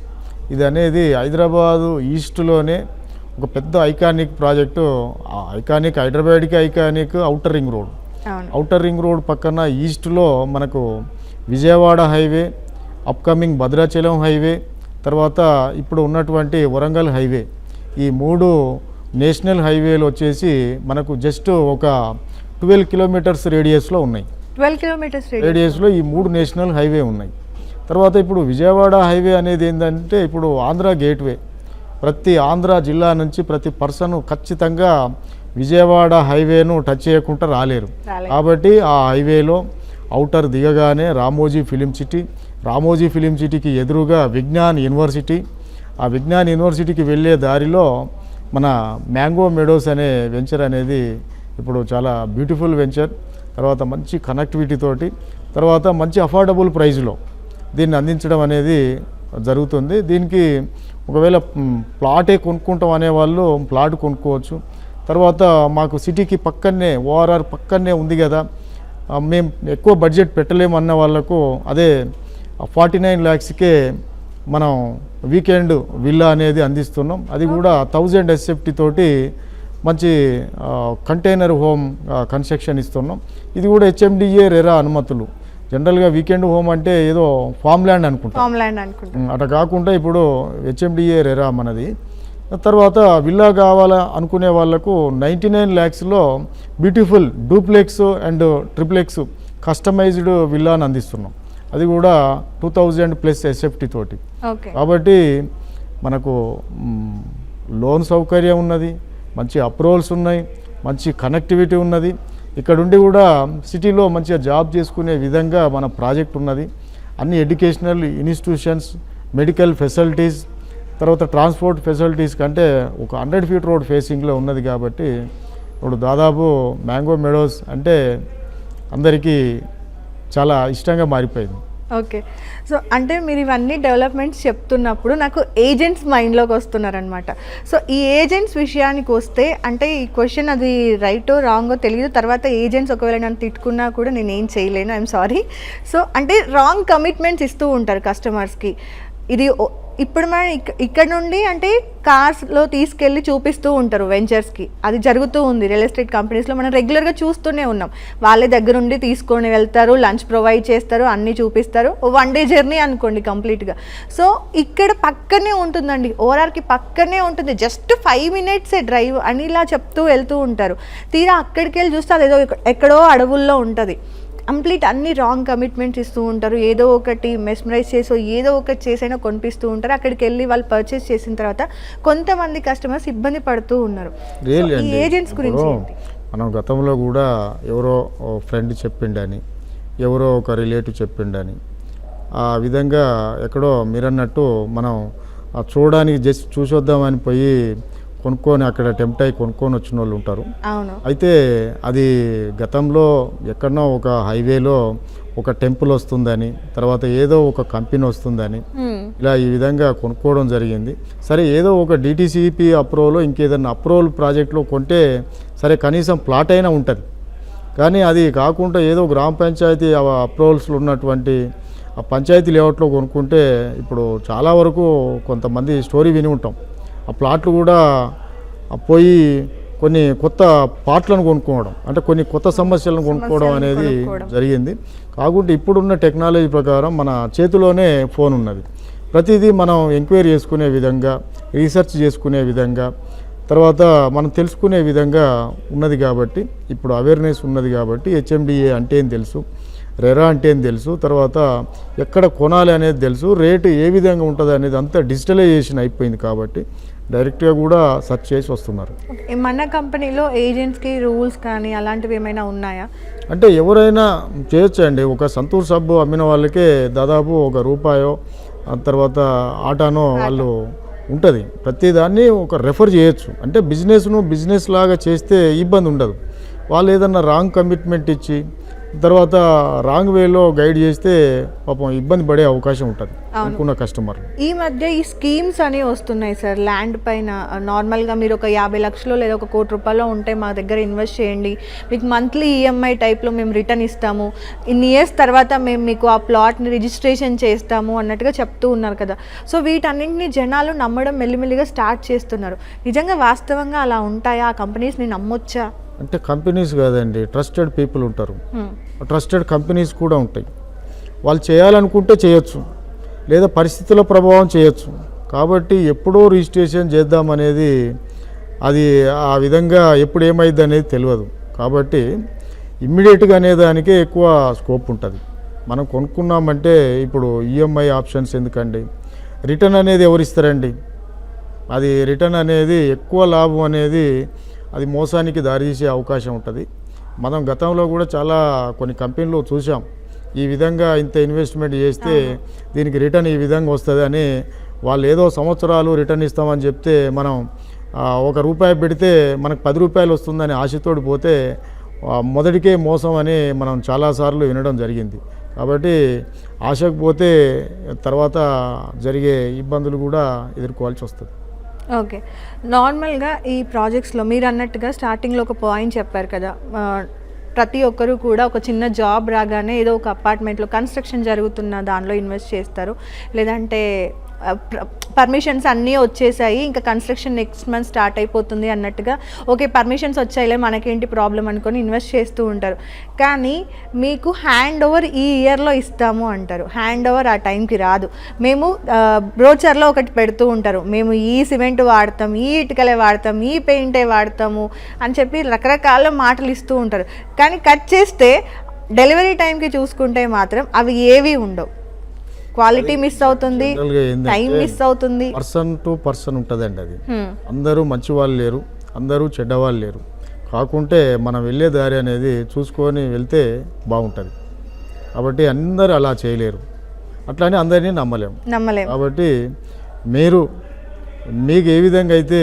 ఇది అనేది హైదరాబాదు ఈస్ట్లోనే ఒక పెద్ద ఐకానిక్ ప్రాజెక్టు. హైదరాబాద్కి iconic outer ring road. Outer ring road పక్కన ఈస్ట్లో మనకు Vijayawada highway, upcoming Bhadrachalam highway, తర్వాత ఇప్పుడు ఉన్నటువంటి వరంగల్ హైవే, ఈ 3 నేషనల్ హైవేలు వచ్చేసి మనకు జస్ట్ ఒక 12 కిలోమీటర్స్ రేడియస్లో ఉన్నాయి.
12 కిలోమీటర్స్
రేడియస్లో ఈ 3 నేషనల్ హైవే ఉన్నాయి. తర్వాత ఇప్పుడు విజయవాడ హైవే అనేది ఏంటంటే ఇప్పుడు ఆంధ్ర గేట్వే. ప్రతి ఆంధ్ర జిల్లా నుంచి ప్రతి పర్సన్ ఖచ్చితంగా విజయవాడ హైవేను టచ్ చేయకుండా రాలేరు. కాబట్టి ఆ హైవేలో ఔటర్ దిగగానే Ramoji film city, Ramoji film సిటీకి ఎదురుగా విజ్ఞాన్ యూనివర్సిటీ, ఆ విజ్ఞాన్ యూనివర్సిటీకి వెళ్ళే దారిలో మన మ్యాంగో మెడోస్ అనే వెంచర్ అనేది ఇప్పుడు చాలా బ్యూటిఫుల్ వెంచర్. తర్వాత మంచి కనెక్టివిటీ తోటి, తర్వాత మంచి అఫోర్డబుల్ ప్రైస్లో దీన్ని అందించడం అనేది జరుగుతుంది. దీనికి ఒకవేళ ప్లాటే కొనుక్కుంటాం అనేవాళ్ళు ప్లాట్ కొనుక్కోవచ్చు. తర్వాత మాకు సిటీకి పక్కనే ఓఆర్ఆర్ పక్కనే ఉంది కదా, మేము ఎక్కువ బడ్జెట్ పెట్టలేము అన్న వాళ్ళకు అదే 49 lakhsకే మనం వీకెండ్ విల్లా అనేది అందిస్తున్నాం. అది కూడా 1000 SFT తోటి మంచి కంటైనర్ హోమ్ కన్స్ట్రక్షన్ ఇస్తున్నాం. ఇది కూడా HMDA రెరా అనుమతులు. జనరల్గా వీకెండ్ హోమ్ అంటే ఏదో ఫామ్ ల్యాండ్ అనుకుంటాం, అట్లా కాకుండా ఇప్పుడు HMDA రెరా మనది. తర్వాత విల్లా కావాలా అనుకునే వాళ్ళకు 99 lakhsలో beautiful duplex and triplex customised విల్లాని అందిస్తున్నాం. అది కూడా 2000+ SFT తోటి. కాబట్టి మనకు లోన్ సౌకర్యం ఉన్నది, మంచి అప్రూవల్స్ ఉన్నాయి, మంచి కనెక్టివిటీ ఉన్నది. ఇక్కడుండి కూడా సిటీలో మంచిగా జాబ్ చేసుకునే విధంగా మన ప్రాజెక్ట్ ఉన్నది. అన్ని ఎడ్యుకేషనల్ ఇన్స్టిట్యూషన్స్, మెడికల్ ఫెసిలిటీస్, తర్వాత ట్రాన్స్పోర్ట్ ఫెసిలిటీస్ కంటే ఒక 100 feet రోడ్ ఫేసింగ్లో ఉన్నది. కాబట్టి ఇప్పుడు దాదాపు మ్యాంగో మెడోస్ అంటే అందరికీ చాలా ఇష్టంగా మారిపోయింది.
ఓకే, సో అంటే మీరు ఇవన్నీ డెవలప్మెంట్స్ చెప్తున్నప్పుడు నాకు ఏజెంట్స్ మైండ్లోకి వస్తున్నారనమాట. సో ఈ ఏజెంట్స్ విషయానికి వస్తే అంటే ఈ క్వశ్చన్ అది రైటో రాంగో తెలియదు. తర్వాత ఏజెంట్స్ ఒకవేళ నన్ను తిట్టుకున్నా కూడా నేను ఏం చేయలేను, ఐఎమ్ సారీ. సో అంటే రాంగ్ కమిట్మెంట్స్ ఇస్తూ ఉంటారు కస్టమర్స్కి. ఇది ఇప్పుడు మనం ఇక్కడ నుండి అంటే కార్స్లో తీసుకెళ్ళి చూపిస్తూ ఉంటారు వెంచర్స్కి. అది జరుగుతూ ఉంది రియల్ ఎస్టేట్ కంపెనీస్లో, మనం రెగ్యులర్గా చూస్తూనే ఉన్నాం. వాళ్ళే దగ్గర నుండి తీసుకొని వెళ్తారు, లంచ్ ప్రొవైడ్ చేస్తారు, అన్నీ చూపిస్తారు. 1 day జర్నీ అనుకోండి కంప్లీట్గా. సో ఇక్కడ పక్కనే ఉంటుందండి, ఓఆర్ఆర్కి పక్కనే ఉంటుంది, జస్ట్ 5 minutes డ్రైవ్ అని ఇలా చెప్తూ వెళ్తూ ఉంటారు. తీరా అక్కడికి వెళ్ళి చూస్తే అదేదో ఎక్కడో అడవుల్లో ఉంటుంది. కంప్లీట్ అన్ని రాంగ్ కమిట్మెంట్స్ ఇస్తూ ఉంటారు. ఏదో ఒకటి మెస్మరైజ్ చేసో ఏదో ఒకటి చేసైనా కొనిపిస్తూ ఉంటారు. అక్కడికి వెళ్ళి వాళ్ళు పర్చేస్ చేసిన తర్వాత కొంతమంది కస్టమర్స్ ఇబ్బంది పడుతూ ఉన్నారు. ఈ ఏజెంట్స్ గురించి
మనం గతంలో కూడా ఎవరో ఫ్రెండ్ చెప్పిండని, ఎవరో ఒక రిలేటివ్ చెప్పిండని, ఆ విధంగా ఎక్కడో మీరన్నట్టు మనం చూడడానికి జస్ట్ చూసొద్దామని పోయి కొనుక్కొని అక్కడ టెంప్ట్ అయ్యి కొనుక్కొని వచ్చిన వాళ్ళు ఉంటారు. అయితే అది గతంలో ఎక్కడనో ఒక హైవేలో ఒక టెంపుల్ వస్తుందని, తర్వాత ఏదో ఒక కంపెనీ వస్తుందని ఇలా ఈ విధంగా కొనుక్కోవడం జరిగింది. సరే ఏదో ఒక DTCP అప్రూవల్ ఇంకేదన్నా అప్రూవల్ ప్రాజెక్ట్లో కొంటే సరే కనీసం ప్లాట్ అయినా ఉంటుంది. కానీ అది కాకుండా ఏదో గ్రామ పంచాయతీ అప్రూవల్స్లో ఉన్నటువంటి ఆ పంచాయతీ లేఅవుట్లో కొనుక్కుంటే ఇప్పుడు చాలా వరకు కొంతమంది స్టోరీ విని ఉంటాం. ఆ ప్లాట్లు కూడా పోయి కొన్ని కొత్త పార్ట్లను కొనుక్కోవడం, అంటే కొన్ని కొత్త సమస్యలను కొనుక్కోవడం అనేది జరిగింది. కాకుంటే ఇప్పుడున్న టెక్నాలజీ ప్రకారం మన చేతిలోనే ఫోన్ ఉన్నది. ప్రతిదీ మనం ఎంక్వైరీ చేసుకునే విధంగా, రీసెర్చ్ చేసుకునే విధంగా, తర్వాత మనం తెలుసుకునే విధంగా ఉన్నది కాబట్టి, ఇప్పుడు అవేర్నెస్ ఉన్నది కాబట్టి హెచ్ఎండిఏ అంటే ఏం తెలుసు, రెరా అంటే ఏం తెలుసు, తర్వాత ఎక్కడ కొనాలి అనేది తెలుసు, రేటు ఏ విధంగా ఉంటుంది అనేది అంతా డిజిటలైజేషన్ అయిపోయింది కాబట్టి డైరెక్ట్గా కూడా సెర్చ్ చేసి వస్తున్నారు.
మన కంపెనీలో ఏజెంట్స్కి రూల్స్ కానీ అలాంటివి ఏమైనా ఉన్నాయా?
అంటే ఎవరైనా చేయొచ్చండి. ఒక సంతూర్ సబ్బు అమ్మిన వాళ్ళకే దాదాపు ₹1 తర్వాత ఆటానో వాళ్ళు ఉంటుంది. ప్రతిదాన్ని ఒక రెఫర్ చేయొచ్చు. అంటే బిజినెస్ లాగా చేస్తే ఇబ్బంది ఉండదు. వాళ్ళు ఏదన్నా రాంగ్ కమిట్మెంట్ ఇచ్చి తర్వాత రాంగ్ వేలో గైడ్ చేస్తే పాపం ఇబ్బంది పడే అవకాశం ఉంటుంది అనుకున్న కస్టమర్.
ఈ మధ్య ఈ స్కీమ్స్ అని వస్తున్నాయి సార్, ల్యాండ్ పైన నార్మల్గా మీరు ఒక 50 లక్షలు లేదా ఒక ₹1,00,00,000 ఉంటే మా దగ్గర ఇన్వెస్ట్ చేయండి, మీకు మంత్లీ ఈఎంఐ టైప్లో మేము రిటర్న్ ఇస్తాము, ఇన్ని ఇయర్స్ తర్వాత మేము మీకు ఆ ప్లాట్ని రిజిస్ట్రేషన్ చేస్తాము అన్నట్టుగా చెప్తూ ఉన్నారు కదా. సో వీటన్నింటినీ జనాలు నమ్మడం మెల్లిమెల్లిగా స్టార్ట్ చేస్తున్నారు. నిజంగా వాస్తవంగా అలా ఉంటాయా? ఆ కంపెనీస్ని నమ్మొచ్చా?
అంటే కంపెనీస్ కాదండి, ట్రస్టెడ్ పీపుల్ ఉంటారు, ట్రస్టెడ్ కంపెనీస్ కూడా ఉంటాయి. వాళ్ళు చేయాలనుకుంటే చేయొచ్చు, లేదా పరిస్థితుల ప్రభావం చేయొచ్చు. కాబట్టి ఎప్పుడో రిజిస్ట్రేషన్ చేద్దామనేది అది ఆ విధంగా ఎప్పుడు ఏమైంది అనేది తెలియదు. కాబట్టి ఇమ్మీడియట్గా అనేదానికే ఎక్కువ స్కోప్ ఉంటుంది. మనం కొనుక్కున్నామంటే ఇప్పుడు ఈఎంఐ ఆప్షన్స్ ఎందుకండి, రిటర్న్ అనేది ఎవరు ఇస్తారండి? అది రిటర్న్ అనేది ఎక్కువ లాభం అనేది అది మోసానికి దారితీసే అవకాశం ఉంటుంది. మనం గతంలో కూడా చాలా కొన్ని కంపెనీలు చూసాం, ఈ విధంగా ఇంత ఇన్వెస్ట్మెంట్ చేస్తే దీనికి రిటర్న్ ఈ విధంగా వస్తుంది అని వాళ్ళు ఏదో సంవత్సరాలు రిటర్న్ ఇస్తామని చెప్తే మనం ₹1 పెడితే మనకు ₹10 వస్తుందని ఆశతోటి పోతే మొదటికే మోసం అని మనం చాలాసార్లు వినడం జరిగింది. కాబట్టి ఆశకు పోతే తర్వాత జరిగే ఇబ్బందులు కూడా ఎదుర్కోవాల్సి వస్తుంది.
ఓకే, నార్మల్గా ఈ ప్రాజెక్ట్స్లో మీరు అన్నట్టుగా స్టార్టింగ్లో ఒక పాయింట్ చెప్పారు కదా, ప్రతి ఒక్కరూ కూడా ఒక చిన్న జాబ్ రాగానే ఏదో ఒక అపార్ట్మెంట్లో కన్స్ట్రక్షన్ జరుగుతున్న దానిలో ఇన్వెస్ట్ చేస్తారు, లేదంటే పర్మిషన్స్ అన్నీ వచ్చేసాయి ఇంకా కన్స్ట్రక్షన్ నెక్స్ట్ మంత్ స్టార్ట్ అయిపోతుంది అన్నట్టుగా ఓకే పర్మిషన్స్ వచ్చాయిలే మనకేంటి ప్రాబ్లం అనుకొని ఇన్వెస్ట్ చేస్తూ ఉంటారు. కానీ మీకు హ్యాండ్ ఓవర్ ఈ ఇయర్లో ఇస్తాము అంటారు, హ్యాండ్ ఓవర్ ఆ టైంకి రాదు. మేము బ్రోచర్లో ఒకటి పెడుతూ ఉంటారు, మేము ఈ సిమెంట్ వాడతాం, ఈ ఇటుకలే వాడతాం, ఈ పెయింటే వాడతాము అని చెప్పి రకరకాల మాటలు ఇస్తూ ఉంటారు. కానీ కట్ చేస్తే డెలివరీ టైంకి చూసుకుంటే మాత్రం అవి ఏవి ఉండవు, క్వాలిటీ మిస్ అవుతుంది, టైం మిస్ అవుతుంది.
పర్సన్ టు పర్సన్ ఉంటుందండి అది. అందరూ మంచి వాళ్ళు లేరు, అందరూ చెడ్డవాళ్ళు లేరు. కాకుంటే మనం వెళ్ళే దారి అనేది చూసుకొని వెళ్తే బాగుంటుంది. కాబట్టి అందరూ అలా చేయలేరు, అట్లానే అందరినీ నమ్మలేము. కాబట్టి మీకు ఏ విధంగా అయితే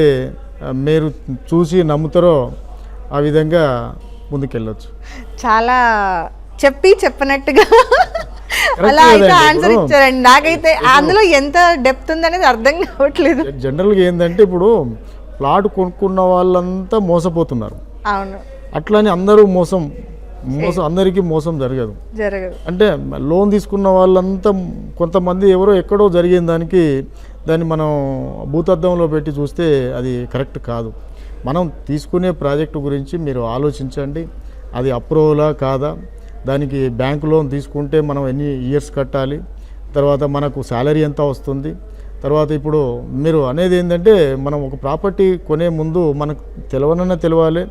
మీరు చూసి నమ్ముతారో ఆ విధంగా ముందుకెళ్ళొచ్చు.
చాలా చెప్పనట్టుగా అలా అయితే ఆన్సర్ ఇచ్చారండి. నాకైతే అందులో ఎంత డెప్త్ ఉందనేది అర్థం కావట్లేదు.
జనరల్గా ఏంటంటే ఇప్పుడు ప్లాట్ కొనుక్కున్న వాళ్ళంతా మోసపోతున్నారు.
అవును,
అట్లానే అందరూ మోసం అందరికీ మోసం జరగదు. అంటే లోన్ తీసుకున్న వాళ్ళంతా కొంతమంది ఎవరో ఎక్కడో జరిగిన దాన్ని మనం భూతద్దంలో పెట్టి చూస్తే అది కరెక్ట్ కాదు. మనం తీసుకునే ప్రాజెక్టు గురించి మీరు ఆలోచించండి, అది అప్రూవలా కాదా, దానికి బ్యాంక్ లోన్ తీసుకుంటే మనం ఎన్ని ఇయర్స్ కట్టాలి, తర్వాత మనకు శాలరీ ఎంత వస్తుంది, తర్వాత ఇప్పుడు మీరు అనేది ఏంటంటే మనం ఒక ప్రాపర్టీ కొనే ముందు మనకు తెలియాలి,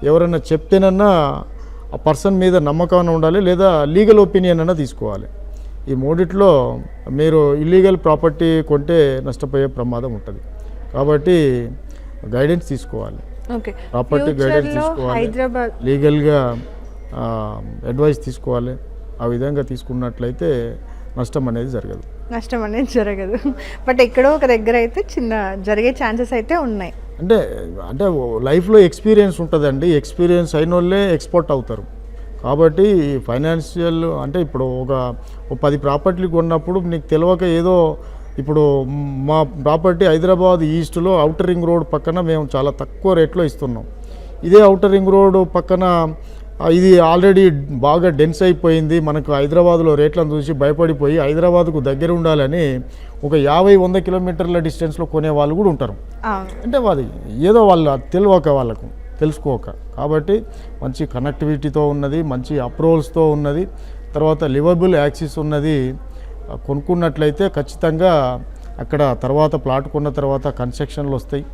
ఎవరైనా చెప్తేనన్నా ఆ పర్సన్ మీద నమ్మకం ఉండాలి, లేదా లీగల్ ఒపీనియన్ అన్నా తీసుకోవాలి. ఈ మూడిట్లో మీరు ఇల్లీగల్ ప్రాపర్టీ కొంటే నష్టపోయే ప్రమాదం ఉంటుంది. కాబట్టి గైడెన్స్ తీసుకోవాలి, ప్రాపర్టీ గైడెన్స్ తీసుకోవాలి, లీగల్గా అడ్వైస్ తీసుకోవాలి. ఆ విధంగా తీసుకున్నట్లయితే నష్టం అనేది జరగదు.
బట్ ఎక్కడో ఒక దగ్గర అయితే చిన్న జరిగే ఛాన్సెస్ అయితే ఉన్నాయి.
అంటే లైఫ్లో ఎక్స్పీరియన్స్ ఉంటుందండి, ఎక్స్పీరియన్స్ అయిన వాళ్ళే ఎక్స్పర్ట్ అవుతారు. కాబట్టి ఫైనాన్షియల్ అంటే ఇప్పుడు ఒక 10 ప్రాపర్టీలు కొన్నప్పుడు నీకు తెలియక ఏదో, ఇప్పుడు మా ప్రాపర్టీ హైదరాబాద్ ఈస్ట్లో ఔటర్ రింగ్ రోడ్ పక్కన మేము చాలా తక్కువ రేట్లో ఇస్తున్నాం. ఇదే ఔటర్ రింగ్ రోడ్ పక్కన ఇది ఆల్రెడీ బాగా డెన్స్ అయిపోయింది, మనకు హైదరాబాద్లో రేట్లను చూసి భయపడిపోయి హైదరాబాద్కు దగ్గర ఉండాలని ఒక 50-100 కిలోమీటర్ల డిస్టెన్స్లో కొనే వాళ్ళు కూడా ఉంటారు. అంటే అది ఏదో వాళ్ళ వాళ్ళకు తెలుసుకోక. కాబట్టి మంచి కనెక్టివిటీతో ఉన్నది, మంచి అప్రూవల్స్తో ఉన్నది, తర్వాత లివబుల్ యాక్సిస్ ఉన్నది. కొనుక్కున్నట్లయితే ఖచ్చితంగా అక్కడ తర్వాత ప్లాట్ కొన్న తర్వాత కన్స్ట్రక్షన్లు వస్తాయి,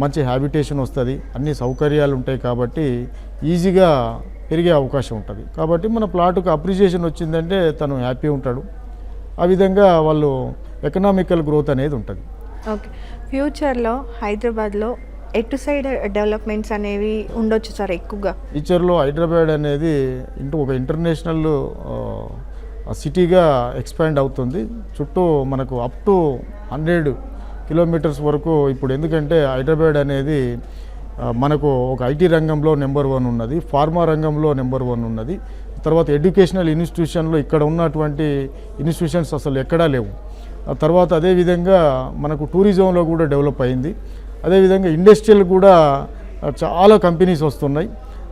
మంచి హ్యాబిటేషన్ వస్తుంది, అన్ని సౌకర్యాలు ఉంటాయి. కాబట్టి ఈజీగా పెరిగే అవకాశం ఉంటుంది. కాబట్టి మన ప్లాట్కు అప్రిషియేషన్ వచ్చిందంటే తను హ్యాపీ ఉంటాడు. ఆ విధంగా వాళ్ళు ఎకనామికల్ గ్రోత్ అనేది ఉంటుంది.
ఓకే, ఫ్యూచర్లో హైదరాబాద్లో ఎటు సైడ్ డెవలప్మెంట్స్ అనేవి ఉండొచ్చు సార్ ఎక్కువగా?
ఫ్యూచర్లో హైదరాబాద్ అనేది ఒక ఇంటర్నేషనల్ సిటీగా ఎక్స్పాండ్ అవుతుంది. చుట్టూ మనకు అప్ టు 100 కిలోమీటర్స్ వరకు ఇప్పుడు, ఎందుకంటే హైదరాబాద్ అనేది మనకు ఒక ఐటీ రంగంలో నెంబర్ 1 ఉన్నది, ఫార్మా రంగంలో నెంబర్ 1 ఉన్నది, తర్వాత ఎడ్యుకేషనల్ ఇన్స్టిట్యూషన్లో ఇక్కడ ఉన్నటువంటి ఇన్స్టిట్యూషన్స్ అసలు ఎక్కడా లేవు. ఆ తర్వాత అదేవిధంగా మనకు టూరిజంలో కూడా డెవలప్ అయింది. అదేవిధంగా ఇండస్ట్రియల్ కూడా చాలా కంపెనీస్ వస్తున్నాయి.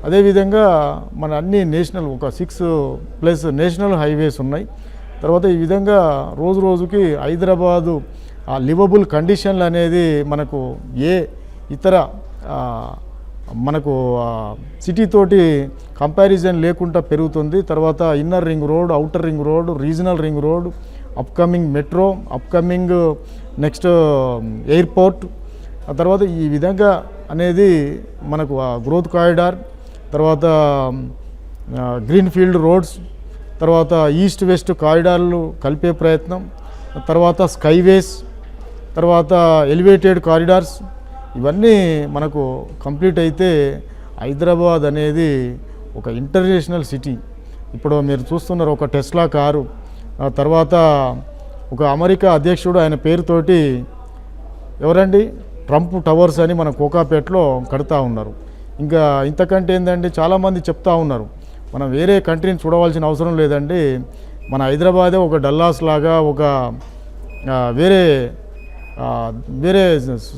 అదేవిధంగా మన అన్ని నేషనల్ ఒక 6+ నేషనల్ హైవేస్ ఉన్నాయి. తర్వాత ఈ విధంగా రోజు రోజుకి హైదరాబాదు ఆ లివబుల్ కండిషన్లు అనేది మనకు ఏ ఇతర మనకు సిటీ తోటి కంపారిజన్ లేకుండా పెరుగుతుంది. తర్వాత inner ring road, outer ring road, regional ring road, upcoming metro, upcoming next airport, ఆ తర్వాత ఈ విధంగా అనేది మనకు గ్రోత్ కారిడార్, తర్వాత గ్రీన్ ఫీల్డ్ రోడ్స్, తర్వాత ఈస్ట్ వెస్ట్ కారిడార్లు కలిపే ప్రయత్నం, తర్వాత స్కైవేస్, తర్వాత ఎలివేటెడ్ కారిడార్స్, ఇవన్నీ మనకు కంప్లీట్ అయితే హైదరాబాద్ అనేది ఒక ఇంటర్నేషనల్ సిటీ. ఇప్పుడు మీరు చూస్తున్నారు ఒక టెస్లా కారు, తర్వాత ఒక అమెరికా అధ్యక్షుడు ఆయన పేరుతోటి ఎవరండి ట్రంప్ టవర్స్ అని మన కోకాపేటలో కడతా ఉన్నారు. ఇంకా ఇంతకంటే ఏంటంటే చాలామంది చెప్తా ఉన్నారు మనం వేరే కంట్రీని చూడవలసిన అవసరం లేదండి, మన హైదరాబాదే ఒక డల్లాస్ లాగా, ఒక వేరే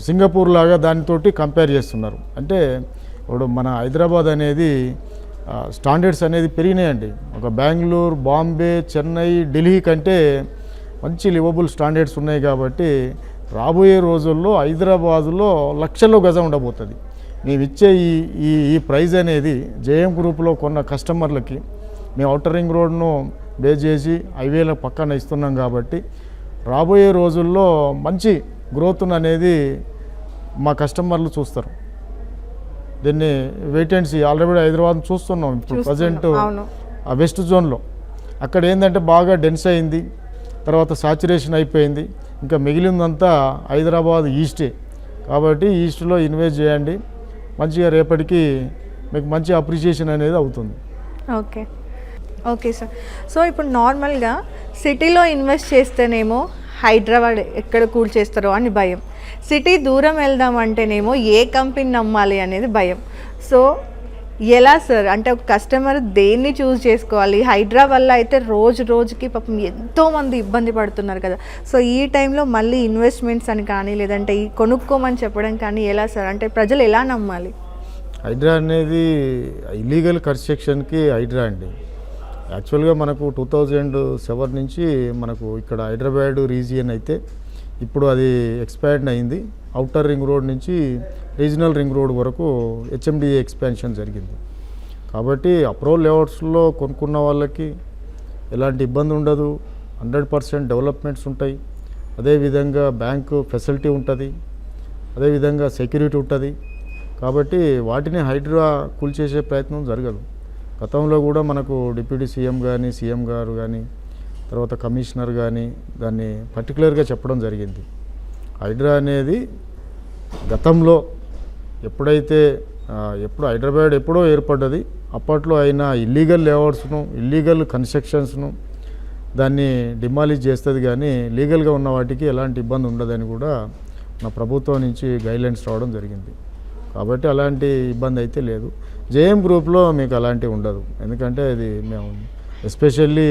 సింగపూర్ లాగా దానితోటి కంపేర్ చేస్తున్నారు. అంటే ఇప్పుడు మన హైదరాబాద్ అనేది స్టాండర్డ్స్ అనేది పెరిగినాయండి. ఒక బెంగళూరు, బాంబే, చెన్నై, ఢిల్లీ కంటే మంచి లివబుల్ స్టాండర్డ్స్ ఉన్నాయి. కాబట్టి రాబోయే రోజుల్లో హైదరాబాదులో లక్షల్లో గజం ఉండబోతుంది. మేము ఇచ్చే ఈ ప్రైజ్ అనేది జేఎం గ్రూప్లో కొన్న కస్టమర్లకి మేము అవుటర్ రింగ్ రోడ్ను బేస్ చేసి హైవేల పక్కన ఇస్తున్నాం. కాబట్టి రాబోయే రోజుల్లో మంచి గ్రోత్ అనేది మా కస్టమర్లు చూస్తారు. దీన్ని wait and see. Already Hyderabad చూస్తున్నాం ఇప్పుడు ప్రజెంట్ వెస్ట్ జోన్లో. అక్కడ ఏంటంటే బాగా డెన్స్ అయింది, తర్వాత సాచురేషన్ అయిపోయింది, ఇంకా మిగిలిందంతా హైదరాబాద్ ఈస్టే. కాబట్టి ఈస్ట్లో ఇన్వెస్ట్ చేయండి, మంచిగా రేపటికి మీకు మంచి అప్రిషియేషన్ అనేది అవుతుంది.
Okay okay sir. సో ఇప్పుడు నార్మల్గా సిటీలో ఇన్వెస్ట్ చేస్తేనేమో హైదరాబాద్ ఎక్కడ కూల్చేస్తారో అని భయం, సిటీ దూరం వెళ్దాం అంటేనేమో ఏ కంపెనీ నమ్మాలి అనేది భయం. సో ఎలా సార్, అంటే ఒక కస్టమర్ దేన్ని చూస్ చేసుకోవాలి? హైదరాబాద్లో అయితే రోజుకి పాపం ఎంతోమంది ఇబ్బంది పడుతున్నారు కదా. సో ఈ టైంలో మళ్ళీ ఇన్వెస్ట్మెంట్స్ అని కానీ లేదంటే ఈ కొనుక్కోమని చెప్పడం కానీ ఎలా సార్, అంటే ప్రజలు ఎలా నమ్మాలి?
హైడ్రా అనేది ఇల్లీగల్ కన్స్ట్రక్షన్కి హైడ్రా అండి. యాక్చువల్గా మనకు 2007 నుంచి మనకు ఇక్కడ హైదరాబాద్ రీజియన్ అయితే ఇప్పుడు అది ఎక్స్పాండ్ అయింది. అవుటర్ రింగ్ రోడ్ నుంచి రీజనల్ రింగ్ రోడ్ వరకు హెచ్ఎండిఏ ఎక్స్పాన్షన్ జరిగింది. కాబట్టి అప్రూవల్ లేఅవుట్స్లో కొనుక్కున్న వాళ్ళకి ఎలాంటి ఇబ్బంది ఉండదు, 100% డెవలప్మెంట్స్ ఉంటాయి. అదేవిధంగా బ్యాంకు ఫెసిలిటీ ఉంటుంది, అదేవిధంగా సెక్యూరిటీ ఉంటుంది. కాబట్టి వాటిని హైడ్రా కూల్చేసే ప్రయత్నం జరగదు. గతంలో కూడా మనకు డిప్యూటీ సీఎం కానీ, సీఎం గారు కానీ, తర్వాత కమిషనర్ కానీ దాన్ని పర్టికులర్గా చెప్పడం జరిగింది. హైడ్రా అనేది గతంలో ఎప్పుడు హైదరాబాద్ ఎప్పుడో ఏర్పడ్డది, అప్పట్లో అయిన ఇల్లీగల్ లేఅవుట్స్ను, ఇల్లీగల్ కన్స్ట్రక్షన్స్ను దాన్ని డిమాలిష్ చేస్తుంది. కానీ లీగల్గా ఉన్న వాటికి ఎలాంటి ఇబ్బంది ఉండదని కూడా నా ప్రభుత్వం నుంచి గైడ్లైన్స్ రావడం జరిగింది. కాబట్టి అలాంటి ఇబ్బంది అయితే లేదు. జేఎం గ్రూప్లో మీకు అలాంటివి ఉండదు, ఎందుకంటే ఇది మేము ఎస్పెషల్లీ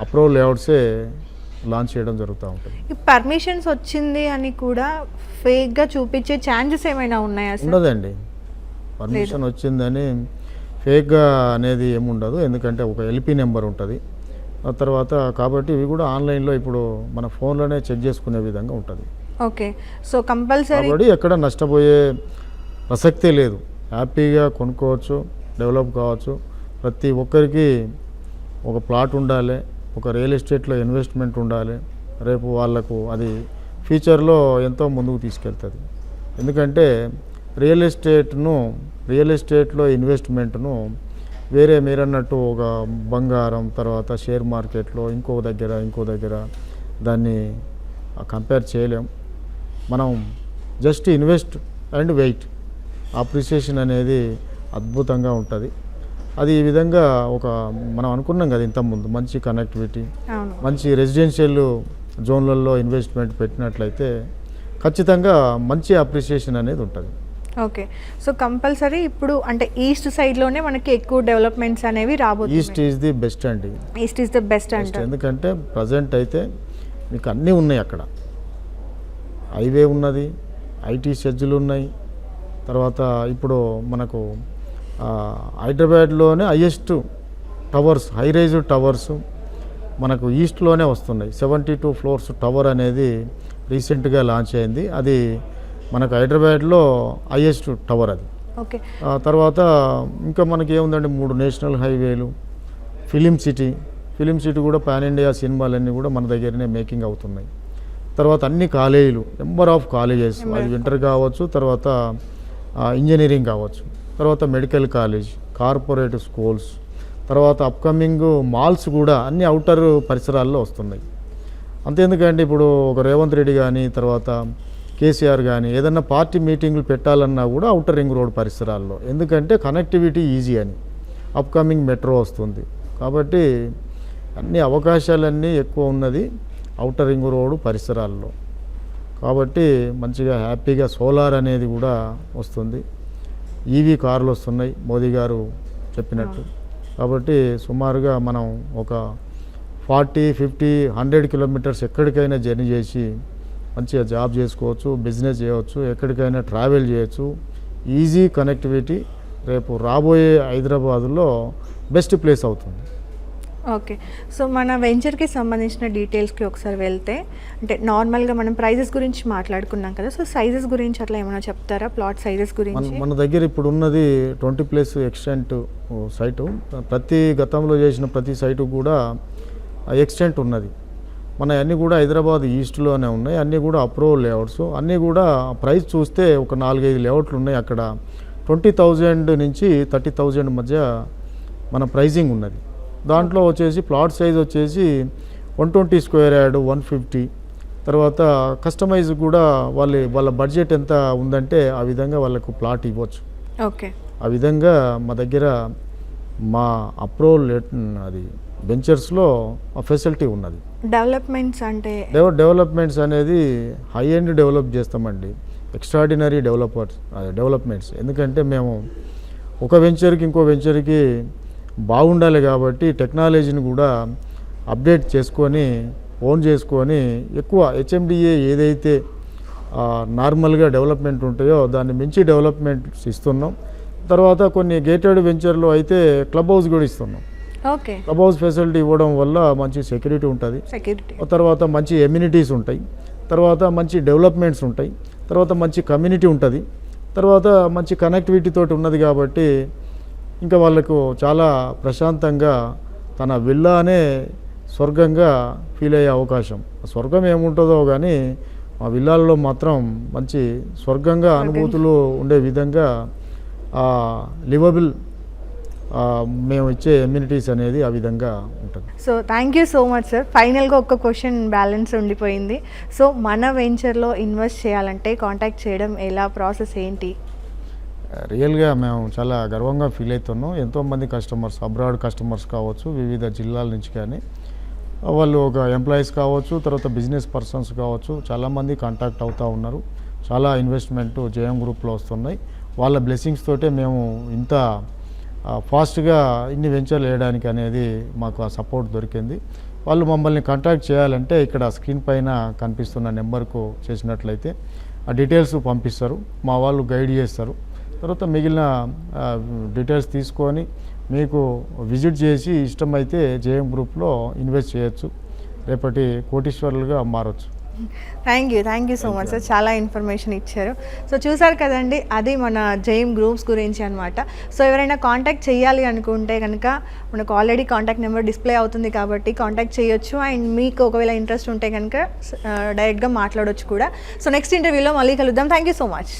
అప్రూవల్ లేఅవుట్సే లాంచ్ చేయడం జరుగుతూ ఉంటుంది.
ఈ పర్మిషన్స్ వచ్చింది అని కూడా ఫేక్గా చూపించే ఛాన్సెస్ ఏమైనా ఉన్నాయా?
ఉండదండి, పర్మిషన్ వచ్చిందని ఫేక్గా అనేది ఏముండదు, ఎందుకంటే ఒక ఎల్పి నెంబర్ ఉంటుంది. ఆ తర్వాత కాబట్టి ఇవి కూడా ఆన్లైన్లో ఇప్పుడు మన ఫోన్లోనే చెక్ చేసుకునే విధంగా ఉంటుంది.
ఓకే. సో కంపల్సరీ
కాబట్టి ఎక్కడ నష్టపోయే ప్రసక్తే లేదు. హ్యాపీగా కొనుక్కోవచ్చు, డెవలప్ కావచ్చు. ప్రతి ఒక్కరికి ఒక ప్లాట్ ఉండాలి, ఒక రియల్ ఎస్టేట్లో ఇన్వెస్ట్మెంట్ ఉండాలి. రేపు వాళ్ళకు అది ఫ్యూచర్లో ఎంతో ముందుకు తీసుకెళ్తుంది. ఎందుకంటే రియల్ ఎస్టేట్లో ఇన్వెస్ట్మెంట్ను వేరే మీరన్నట్టు ఒక బంగారం, తర్వాత షేర్ మార్కెట్లో ఇంకో దగ్గర దాన్ని కంపేర్ చేయలేం. మనం just invest and wait, appreciation అనేది అద్భుతంగా ఉంటుంది. అది ఈ విధంగా మనం అనుకున్నాం కదా ఇంతకుముందు, మంచి కనెక్టివిటీ, మంచి రెసిడెన్షియల్ జోన్లలో ఇన్వెస్ట్మెంట్ పెట్టినట్లయితే ఖచ్చితంగా మంచి అప్రిసియేషన్ అనేది ఉంటుంది.
ఓకే. సో కంపల్సరీ ఇప్పుడు అంటే ఈస్ట్ సైడ్లోనే మనకి ఎక్కువ డెవలప్మెంట్స్ అనేవి రాబోతున్నాయి.
ఈస్ట్ ఈజ్ ది బెస్ట్ అండి.
ఈస్ట్ ఈజ్ ద బెస్ట్ అంటే
ఎందుకంటే ప్రజెంట్ అయితే మీకు అన్నీ ఉన్నాయి. అక్కడ హైవే ఉన్నది, ఐటీ షెడ్యూల్ ఉన్నాయి. తర్వాత ఇప్పుడు మనకు హైదరాబాద్లోనే highest towers, high rise towers మనకు ఈస్ట్లోనే వస్తున్నాయి. 72 ఫ్లోర్స్ టవర్ అనేది రీసెంట్గా లాంచ్ అయింది. అది మనకు హైదరాబాద్లో హైయెస్ట్ టవర్ అది.
ఓకే.
తర్వాత ఇంకా మనకి ఏముందండి, 3 నేషనల్ హైవేలు, ఫిలిం సిటీ కూడా పాన్ ఇండియా సినిమాలన్నీ కూడా మన దగ్గరనే మేకింగ్ అవుతున్నాయి. తర్వాత అన్ని కాలేజీలు, నెంబర్ ఆఫ్ కాలేజెస్, అది ఇంటర్ కావచ్చు, తర్వాత ఇంజనీరింగ్ కావచ్చు, తర్వాత మెడికల్ కాలేజ్, కార్పొరేట్ స్కూల్స్, తర్వాత అప్కమింగ్ మాల్స్ కూడా అన్ని అవుటర్ పరిసరాల్లో వస్తున్నాయి. అంతేందుకంటే ఇప్పుడు ఒక రేవంత్ రెడ్డి కానీ, తర్వాత కేసీఆర్ కానీ ఏదన్నా పార్టీ మీటింగ్లు పెట్టాలన్నా కూడా అవుటర్ రింగ్ రోడ్ పరిసరాల్లో, ఎందుకంటే కనెక్టివిటీ ఈజీ అని. అప్కమింగ్ మెట్రో వస్తుంది కాబట్టి అన్ని అవకాశాలన్నీ ఎక్కువ ఉన్నది అవుటర్ రింగ్ రోడ్ పరిసరాల్లో. కాబట్టి మంచిగా హ్యాపీగా సోలార్ అనేది కూడా వస్తుంది. ఈవీ కార్లు వస్తున్నాయి మోదీ గారు చెప్పినట్టు. కాబట్టి సుమారుగా మనం ఒక 40, 50, 100 కిలోమీటర్స్ ఎక్కడికైనా జర్నీ చేసి మంచిగా జాబ్ చేసుకోవచ్చు, బిజినెస్ చేయవచ్చు, ఎక్కడికైనా ట్రావెల్ చేయొచ్చు. ఈజీ కనెక్టివిటీ రేపు రాబోయే హైదరాబాదులో బెస్ట్ ప్లేస్ అవుతుంది.
ఓకే. సో మన వెంచర్కి సంబంధించిన డీటెయిల్స్కి ఒకసారి వెళ్తే, అంటే నార్మల్గా మనం ప్రైజెస్ గురించి మాట్లాడుకున్నాం కదా, సో సైజెస్ గురించి అట్లా ఏమైనా చెప్తారా? ప్లాట్ సైజెస్ గురించి
మన దగ్గర ఇప్పుడు ఉన్నది 20+ ఎక్స్టెంట్ సైటు. ప్రతి గతంలో చేసిన ప్రతి సైటు కూడా ఎక్స్టెంట్ ఉన్నది. మన అన్నీ కూడా హైదరాబాద్ ఈస్ట్లోనే ఉన్నాయి. అన్నీ కూడా అప్రూవల్ లేఅవుట్స్. అన్నీ కూడా ప్రైస్ చూస్తే ఒక 4-5 లేఅవుట్లు ఉన్నాయి. అక్కడ 20,000 నుంచి 30,000 మధ్య మన ప్రైజింగ్ ఉన్నది. దాంట్లో వచ్చేసి ప్లాట్ సైజ్ వచ్చేసి 120 స్క్వేర్ యార్డ్, 150. తర్వాత కస్టమైజ్ కూడా వాళ్ళ బడ్జెట్ ఎంత ఉందంటే ఆ విధంగా వాళ్ళకు ప్లాట్ ఇవ్వచ్చు.
ఓకే.
ఆ విధంగా మా దగ్గర మా అప్రూవల్ అది వెంచర్స్లో ఆ ఫెసిలిటీ ఉన్నది.
డెవలప్మెంట్స్ అంటే
డెవలప్మెంట్స్ అనేది హై ఎండ్ డెవలప్ చేస్తామండి. Extraordinary developments. ఎందుకంటే మేము ఒక వెంచర్కి ఇంకో వెంచర్కి బాగుండాలి కాబట్టి టెక్నాలజీని కూడా అప్డేట్ చేసుకొని ఓన్ చేసుకొని ఎక్కువ హెచ్ఎండిఏ ఏదైతే నార్మల్గా డెవలప్మెంట్ ఉంటాయో దాన్ని మించి డెవలప్మెంట్స్ ఇస్తున్నాం. తర్వాత కొన్ని గేటెడ్ వెంచర్లో అయితే క్లబ్ హౌస్ కూడా ఇస్తున్నాం.
ఓకే.
క్లబ్ హౌస్ ఫెసిలిటీ ఇవ్వడం వల్ల మంచి సెక్యూరిటీ ఉంటుంది, తర్వాత మంచి ఎమ్యూనిటీస్ ఉంటాయి, తర్వాత మంచి డెవలప్మెంట్స్ ఉంటాయి, తర్వాత మంచి కమ్యూనిటీ ఉంటుంది, తర్వాత మంచి కనెక్టివిటీ తోటి ఉన్నది. కాబట్టి ఇంకా వాళ్ళకు చాలా ప్రశాంతంగా తన విల్లానే స్వర్గంగా ఫీల్ అయ్యే అవకాశం. స్వర్గం ఏముంటుందో కానీ ఆ విల్లాల్లో మాత్రం మంచి స్వర్గంగా అనుభూతులు ఉండే విధంగా లివబుల్ మేము ఇచ్చే ఎమ్యూనిటీస్ అనేది ఆ విధంగా ఉంటుంది.
So thank you so much sir. ఫైనల్గా ఒక క్వశ్చన్ బ్యాలెన్స్ ఉండిపోయింది. సో మన వెంచర్లో ఇన్వెస్ట్ చేయాలంటే కాంటాక్ట్ చేయడం ఎలా, ప్రాసెస్ ఏంటి?
రియల్గా మేము చాలా గర్వంగా ఫీల్ అవుతున్నాం. ఎంతోమంది కస్టమర్స్, అబ్రాడ్ కస్టమర్స్ కావచ్చు, వివిధ జిల్లాల నుంచి కానీ వాళ్ళు ఒక ఎంప్లాయీస్ కావచ్చు, తర్వాత బిజినెస్ పర్సన్స్ కావచ్చు, చాలామంది కాంటాక్ట్ అవుతూ ఉన్నారు. చాలా ఇన్వెస్ట్మెంట్ జేఎం గ్రూప్లో వస్తున్నాయి. వాళ్ళ బ్లెస్సింగ్స్ తోటే మేము ఇంత ఫాస్ట్గా ఇన్ని వెంచర్లు వేయడానికి అనేది మాకు ఆ సపోర్ట్ దొరికింది. వాళ్ళు మమ్మల్ని కాంటాక్ట్ చేయాలంటే ఇక్కడ స్క్రీన్ పైన కనిపిస్తున్న నెంబర్కు చేసినట్లయితే ఆ డీటెయిల్స్ పంపిస్తారు, మా వాళ్ళు గైడ్ చేస్తారు. తర్వాత మిగిలిన డీటెయిల్స్ తీసుకొని మీకు విజిట్ చేసి ఇష్టమైతే జేఎం గ్రూప్లో ఇన్వెస్ట్ చేయొచ్చు, రేపటి కోటీశ్వరులుగా మారచ్చు.
Thank you so much sir, చాలా ఇన్ఫర్మేషన్ ఇచ్చారు. సో చూసారు కదండి, అది మన జేఎం గ్రూప్స్ గురించి అనమాట. సో ఎవరైనా కాంటాక్ట్ చేయాలి అనుకుంటే కనుక మనకు ఆల్రెడీ కాంటాక్ట్ నెంబర్ డిస్ప్లే అవుతుంది కాబట్టి కాంటాక్ట్ చేయొచ్చు. అండ్ మీకు ఒకవేళ ఇంట్రెస్ట్ ఉంటే కనుక డైరెక్ట్గా మాట్లాడొచ్చు కూడా. సో నెక్స్ట్ ఇంటర్వ్యూలో మళ్ళీ కలుద్దాం. Thank you so much.